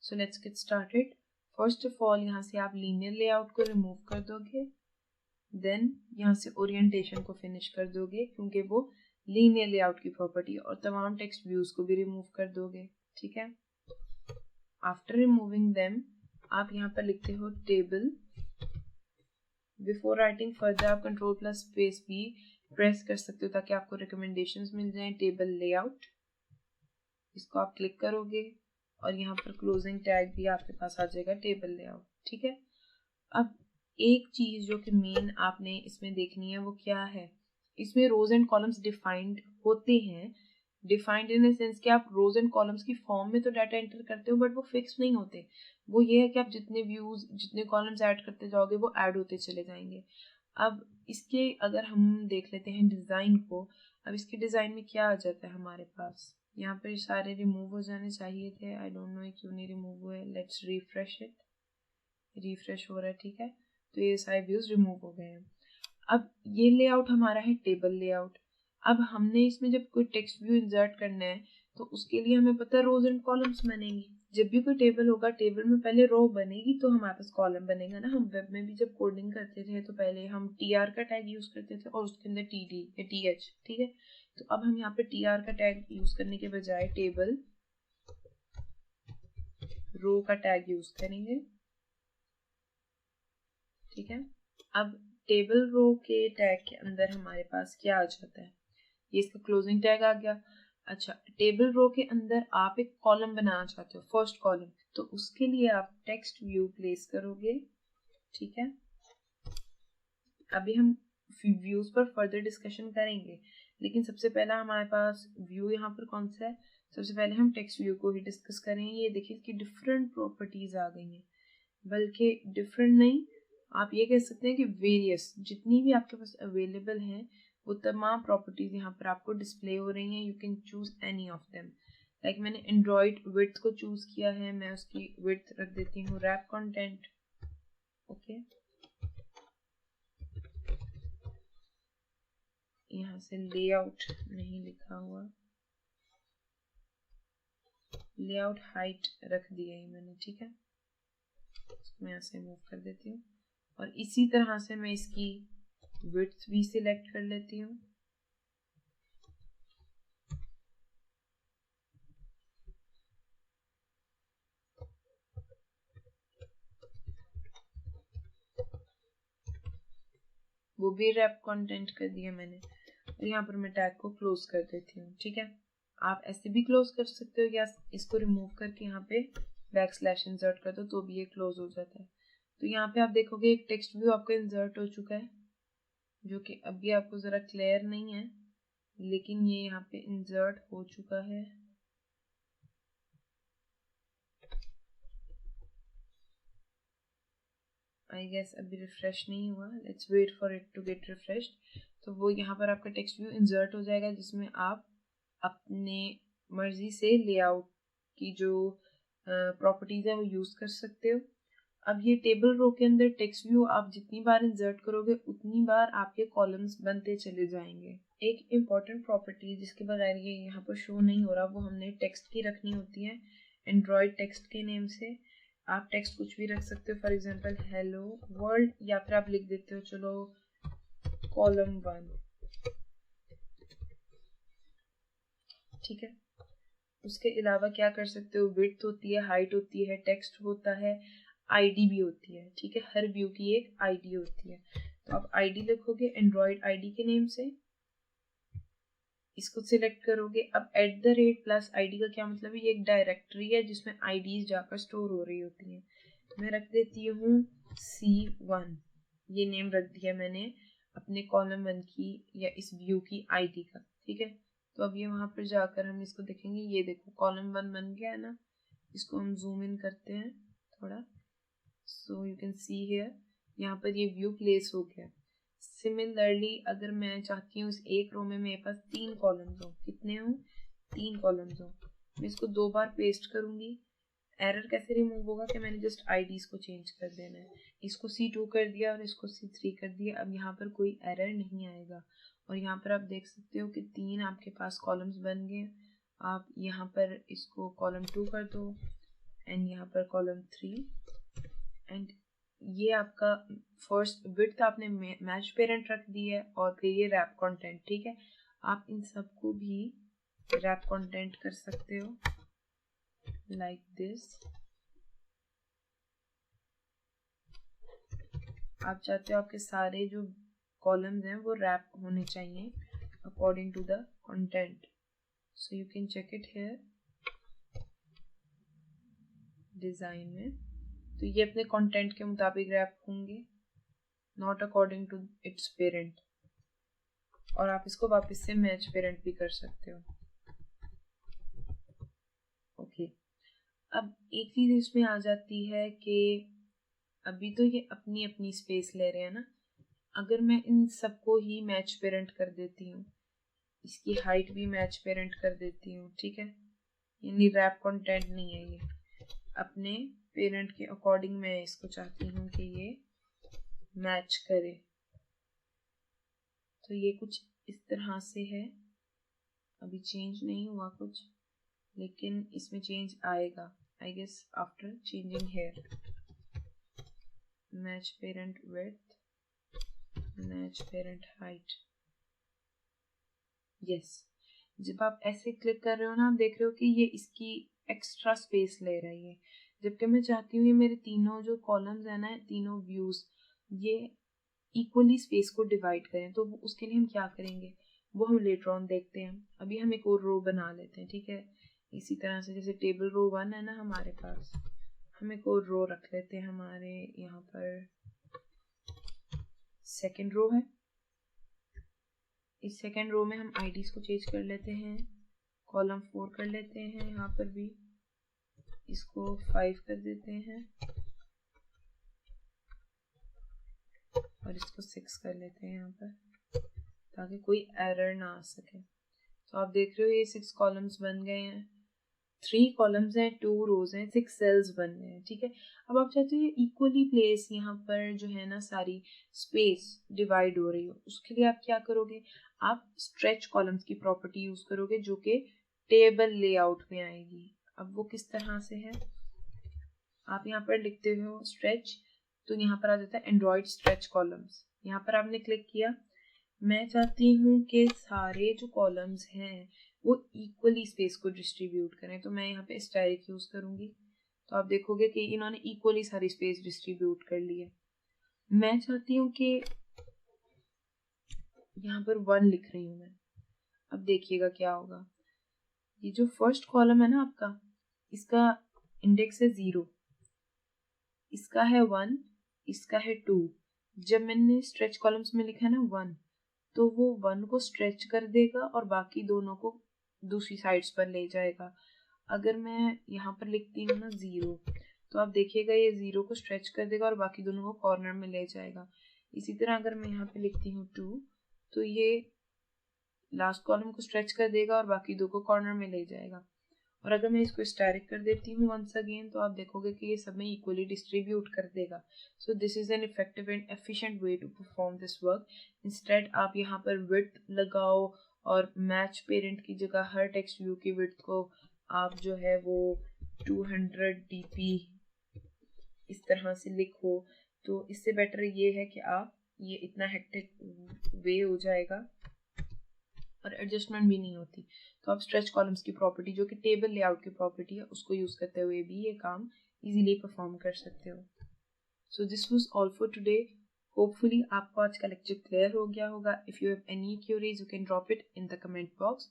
So let's get started. First of all यहाँ से आप लीनियर लेआउट को रिमूव कर दोगे, देन यहाँ से ओरिएंटेशन को फिनिश कर दोगे क्योंकि वो लीनियर लेआउट की प्रॉपर्टी, और तमाम टेक्स्ट व्यूज को भी रिमूव कर दोगे। ठीक है, आफ्टर रिमूविंग देम आप यहाँ पर लिखते हो टेबल। बिफोर राइटिंग फर्दर आप कंट्रोल प्लस स्पेस भी प्रेस कर सकते हो ताकि आपको रिकमेंडेशंस मिल जाएं। टेबल लेआउट, इसको आप क्लिक करोगे और यहाँ पर क्लोजिंग टैग भी आपके पास आ जाएगा टेबल लेआउट। ठीक है, अब एक चीज जो कि मेन आपने इसमें देखनी है वो क्या है, इसमें रोज एंड कॉलम्स डिफाइंड होते हैं। डिफाइंड इन द सेंस कि आप रोज एंड कॉलम्स की फॉर्म में तो डाटा एंटर करते हो बट वो फिक्स नहीं होते। वो ये है कि आप जितने व्यूज जितने कॉलम्स ऐड करते जाओगे वो ऐड होते चले जाएंगे। अब इसके अगर हम देख लेते हैं डिजाइन को, अब इसके डिजाइन में क्या आ जाता है हमारे पास, यहाँ पर सारे रिमूव हो जाने चाहिए थे। आई डोंट नो क्यों नहीं रिमूव हुए। Let's refresh it. रिफ्रेश हो रहा है। ठीक है, तो ये सारे व्यूज रिमूव हो गए हैं। अब ये लेआउट हमारा है टेबल लेआउट। अब हमने इसमें जब कोई टेक्स्ट व्यू इंसर्ट करना है तो उसके लिए हमें पता है रोज एंड कॉलम्स बनेंगी। जब भी कोई टेबल होगा, टेबल में पहले रो बनेगी तो हमारे पास कॉलम बनेगा ना। हम वेब में भी जब कोडिंग करते थे तो पहले हम tr का टैग यूज करते थे और उसके अंदर td या th। ठीक है, तो अब हम यहाँ पे tr का टैग यूज करने के बजाय टेबल रो का टैग यूज करेंगे। ठीक है, अब टेबल रो के टैग के अंदर हमारे पास क्या आ जाता है, ये इसका क्लोजिंग टैग आ गया। अच्छा, टेबल रो के अंदर आप एक कॉलम बनाना चाहते हो, फर्स्ट कॉलम, तो उसके लिए आप टेक्स्ट व्यू प्लेस करोगे। ठीक है, अभी हम व्यूज पर फर्दर डिस्कशन करेंगे, लेकिन सबसे पहला हमारे पास व्यू यहाँ पर कौन सा है, सबसे पहले हम टेक्स्ट व्यू को ही डिस्कस करेंगे। ये देखिए इसकी डिफरेंट प्रॉपर्टीज आ गई हैं, बल्कि डिफरेंट नहीं, आप ये कह सकते हैं कि वेरियस, जितनी भी आपके पास अवेलेबल हैं वो तमाम प्रॉपर्टीज यहाँ पर आपको डिस्प्ले हो रही हैं। You can choose any of them. Like मैंने एंड्रॉइड विड्थ को चूज किया है, मैं उसकी विड्थ रख देती हूँ रैप कंटेंट। ओके, यहाँ से लेआउट नहीं लिखा हुआ, लेआउट हाइट रख दिया है मैंने। ठीक है, मैं यहाँ से मूव कर देती हूँ और इसी तरह से मैं इसकी विड्थ भी सिलेक्ट कर लेती हूँ। वो भी रैप कंटेंट कर दिया मैंने और यहाँ पर मैं टैग को क्लोज कर देती हूँ। ठीक है, आप ऐसे भी क्लोज कर सकते हो या इसको रिमूव करके यहाँ पे बैकस्लैश इंसर्ट कर दो तो भी ये क्लोज हो जाता है। तो यहाँ पे आप देखोगे एक टेक्स्ट व्यू आपका इंसर्ट हो चुका है, जो कि अभी आपको जरा क्लियर नहीं है, लेकिन ये यहाँ पे इंसर्ट हो चुका है। आई गेस अभी रिफ्रेश नहीं हुआ, let's wait for it to get refreshed. तो वो यहाँ पर आपका टेक्स्ट व्यू इंसर्ट हो जाएगा जिसमें आप अपने मर्जी से लेआउट की जो प्रॉपर्टीज है वो यूज कर सकते हो। अब ये टेबल रो के अंदर टेक्स्ट व्यू आप जितनी बार इंसर्ट करोगे उतनी बार आपके कॉलम्स बनते चले जाएंगे। एक इम्पॉर्टेंट प्रॉपर्टी जिसके बगैर ये यहाँ पर शो नहीं हो रहा, वो हमने टेक्स्ट की रखनी होती है एंड्रॉयड टेक्स्ट के नेम से। आप टेक्स्ट कुछ भी रख सकते हो, फॉर एग्जांपल हेलो वर्ल्ड, या फिर आप लिख देते हो चलो कॉलम 1। ठीक है, उसके अलावा क्या कर सकते हो, विड्थ होती है, हाइट होती है, टेक्स्ट होता है, आईडी भी होती है। ठीक है, हर व्यू की एक आईडी होती है, तो आप आईडी लिखोगे एंड्रॉयड आईडी के नेम से, इसको सिलेक्ट करोगे। अब @ प्लस आईडी का क्या मतलब है, ये एक डायरेक्टरी है जिसमें आईडीज जाकर स्टोर हो रही होती हैं। मैं रख देती हूँ C1, ये नेम रख दिया मैंने अपने कॉलम 1 की या इस व्यू की आईडी का। ठीक है, तो अब ये वहां पर जाकर हम इसको देखेंगे। ये देखो कॉलम 1 बन गया है ना, इसको हम जूम इन करते हैं थोड़ा, सो यू कैन सी हियर, यहाँ पर ये व्यू प्लेस हो गया। सिमिलरली अगर मैं चाहती हूँ इस एक रो में मेरे पास 3 कॉलम्स हो, कितने हो, 3 कॉलम्स हो, मैं इसको 2 बार पेस्ट करूंगी। एरर कैसे रिमूव होगा कि मैंने जस्ट आईडीज को चेंज कर देना है, इसको C2 कर दिया और इसको C3 कर दिया। अब यहाँ पर कोई एरर नहीं आएगा और यहाँ पर आप देख सकते हो कि 3 आपके पास कॉलम्स बन गए। आप यहाँ पर इसको कॉलम 2 कर दो एंड यहाँ पर कॉलम 3 एंड ये आपका फर्स्ट विड्थ आपने मैच पेरेंट रख दी है और फिर ये रैप कंटेंट, ठीक है। आप इन सबको भी रैप कंटेंट कर सकते हो लाइक दिस। आप चाहते हो आपके सारे जो कॉलम्स हैं वो रैप होने चाहिए according to the content, so you can check it here design में। तो ये अपने कंटेंट के मुताबिक रैप होंगे, not according to its parent. और आप इसको वापस से मैच पेरेंट भी कर सकते हो। ओके, अब एक चीज इसमें आ जाती है कि अभी तो ये अपनी अपनी स्पेस ले रहे हैं ना, अगर मैं इन सबको ही मैच पेरेंट कर देती हूँ, इसकी हाइट भी मैच पेरेंट कर देती हूँ, ठीक है, यानी रैप कंटेंट नहीं है, ये अपने पेरेंट के अकॉर्डिंग मैं इसको चाहती हूँ कि ये मैच करे। तो ये कुछ इस तरह से है, अभी चेंज नहीं हुआ कुछ, लेकिन इसमें चेंज आएगा I guess after changing here. Match parent width, match parent height, yes. जब आप ऐसे क्लिक कर रहे हो ना, आप देख रहे हो कि ये इसकी एक्स्ट्रा स्पेस ले रही है, जबकि मैं चाहती हूँ ये मेरे तीनों जो कॉलम्स है ना, तीनों व्यूज ये इक्वली स्पेस को डिवाइड करें। तो उसके लिए हम क्या करेंगे वो हम लेटर ऑन देखते हैं। अभी हम एक और रो बना लेते हैं, ठीक है, इसी तरह से जैसे टेबल रो 1 है ना हमारे पास, हम एक और रो रख लेते हैं। हमारे यहाँ पर सेकेंड रो है, इस सेकेंड रो में हम आईडीज को चेंज कर लेते हैं, कॉलम 4 कर लेते हैं, यहाँ पर भी इसको 5 कर देते हैं और इसको 6 कर लेते हैं यहाँ पर, ताकि कोई एरर ना आ सके। तो आप देख रहे हो ये 6 कॉलम्स बन गए हैं, 3 कॉलम्स हैं, 2 रोज हैं, 6 सेल्स बन गए हैं, ठीक है। अब आप चाहते हो ये इक्वली प्लेस यहाँ पर जो है ना सारी स्पेस डिवाइड हो रही हो, उसके लिए आप क्या करोगे, आप स्ट्रेच कॉलम्स की प्रॉपर्टी यूज करोगे जो कि टेबल लेआउट में आएगी। अब वो किस तरह से है, आप यहाँ पर लिखते हो स्ट्रेच, तो यहाँ पर आ जाता है एंड्रॉइड स्ट्रेच कॉलम्स। यहाँ पर आपने क्लिक किया, मैं चाहती हूँ कि सारे जो कॉलम्स हैं वो इक्वली स्पेस को डिस्ट्रीब्यूट करें, तो मैं यहाँ पे स्टैटिक यूज करूंगी। तो आप देखोगे कि इन्होंने इक्वली सारी स्पेस डिस्ट्रीब्यूट कर ली है। मैं चाहती हूँ कि यहाँ पर 1 लिख रही हूँ मैं, अब देखिएगा क्या होगा। ये जो फर्स्ट कॉलम है ना आपका, इसका इंडेक्स है 0, इसका है 1, इसका है 2। जब मैंने स्ट्रेच कॉलम्स में लिखा है ना 1, तो वो 1 को स्ट्रेच कर देगा और बाकी दोनों को दूसरी साइड्स पर ले जाएगा। अगर मैं यहाँ पर लिखती हूँ ना 0, तो आप देखिएगा ये 0 को स्ट्रेच कर देगा और बाकी दोनों को कॉर्नर में ले जाएगा। इसी तरह अगर मैं यहाँ पे लिखती हूँ 2, तो ये लास्ट कॉलम को स्ट्रेच कर देगा और बाकी 2 को कॉर्नर में ले जाएगा। और अगर मैं इसको स्टैटिक कर देती हूँ वंस अगेन, तो आप देखोगे कि ये सब में इक्वली डिस्ट्रीब्यूट कर देगा। So this is an effective and efficient way to perform this work. Instead आप यहाँ पर विड्थ लगाओ और मैच पेरेंट की जगह हर टेक्स्ट व्यू की विड्थ को आप जो है वो 200 dp इस तरह से लिखो, तो इससे बेटर ये है कि आप ये इतना हेक्टिक वे हो जाएगा और एडजस्टमेंट भी नहीं होती। तो आप स्ट्रेच कॉलम्स की प्रॉपर्टी जो कि टेबल लेआउट की प्रॉपर्टी है उसको यूज करते हुए भी ये काम इजीली परफॉर्म कर सकते हो। So this was all for today. Hopefully आपको आज का लेक्चर क्लियर हो गया होगा। If you have any curies you can drop it in the comment box.